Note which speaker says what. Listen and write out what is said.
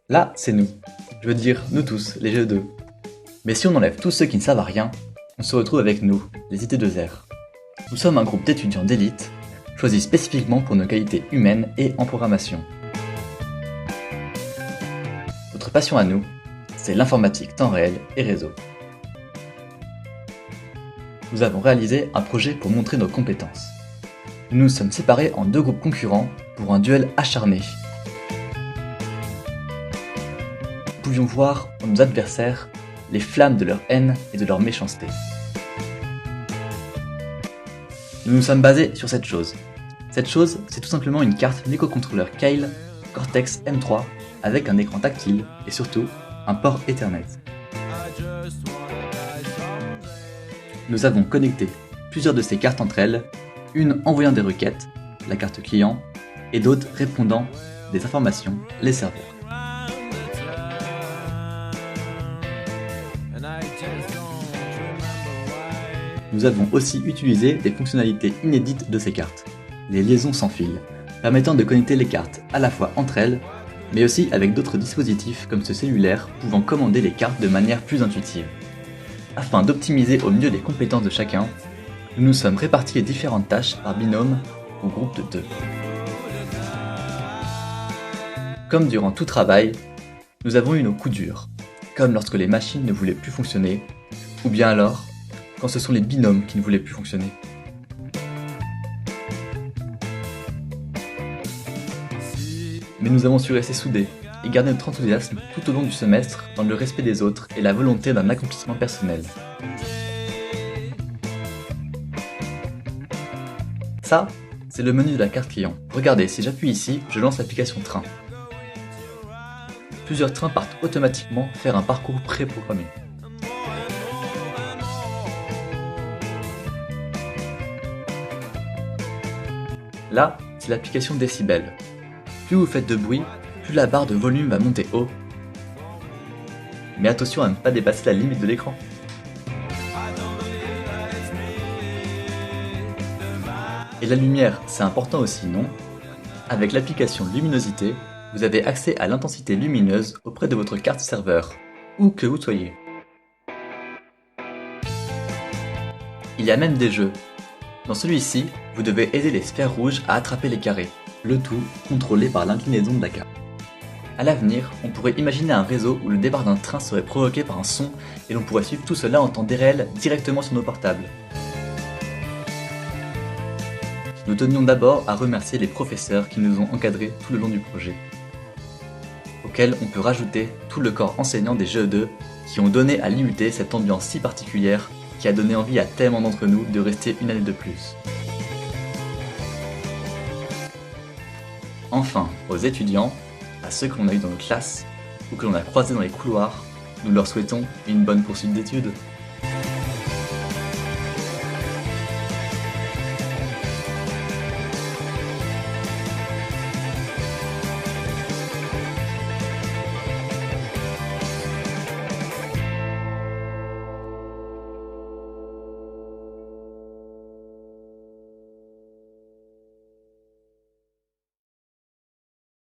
Speaker 1: Là, c'est nous. Je veux dire, nous tous, les G2. Mais si on enlève tous ceux qui ne servent à rien, on se retrouve avec nous, les IT2R. Nous sommes un groupe d'étudiants d'élite, choisis spécifiquement pour nos qualités humaines et en programmation. Notre passion à nous, c'est l'informatique temps réel et réseau. Nous avons réalisé un projet pour montrer nos compétences. Nous nous sommes séparés en deux groupes concurrents pour un duel acharné. Nous pouvions voir en nos adversaires les flammes de leur haine et de leur méchanceté. Nous nous sommes basés sur cette chose. Cette chose, c'est tout simplement une carte microcontrôleur Keil Cortex M3 avec un écran tactile et surtout un port Ethernet. Nous avons connecté plusieurs de ces cartes entre elles, une envoyant des requêtes, la carte client, et d'autres répondant des informations, les serveurs. Nous avons aussi utilisé des fonctionnalités inédites de ces cartes, les liaisons sans fil, permettant de connecter les cartes à la fois entre elles, mais aussi avec d'autres dispositifs comme ce cellulaire pouvant commander les cartes de manière plus intuitive. Afin d'optimiser au mieux les compétences de chacun, nous nous sommes répartis les différentes tâches par binôme ou groupe de 2. Comme durant tout travail, nous avons eu nos coups durs, comme lorsque les machines ne voulaient plus fonctionner, ou bien alors quand ce sont les binômes qui ne voulaient plus fonctionner. Mais nous avons su rester soudés et garder notre enthousiasme tout au long du semestre dans le respect des autres et la volonté d'un accomplissement personnel. Ça, c'est le menu de la carte client. Regardez, si j'appuie ici, je lance l'application train. Plusieurs trains partent automatiquement faire un parcours pré-programmé. Là, c'est l'application décibels. Plus vous faites de bruit, plus la barre de volume va monter haut. Mais attention à ne pas dépasser la limite de l'écran. Et la lumière, c'est important aussi, non? Avec l'application luminosité, vous avez accès à l'intensité lumineuse auprès de votre carte serveur, où que vous soyez. Il y a même des jeux. Dans celui-ci, vous devez aider les sphères rouges à attraper les carrés, le tout contrôlé par l'inclinaison de la carte. A l'avenir, on pourrait imaginer un réseau où le départ d'un train serait provoqué par un son et l'on pourrait suivre tout cela en temps réel directement sur nos portables. Nous tenions d'abord à remercier les professeurs qui nous ont encadrés tout le long du projet, auquel on peut rajouter tout le corps enseignant des GE2 qui ont donné à l'IUT cette ambiance si particulière qui a donné envie à tellement d'entre nous de rester une année de plus. Enfin, aux étudiants, à ceux que l'on a eu dans nos classes ou que l'on a croisés dans les couloirs, nous leur souhaitons une bonne poursuite d'études.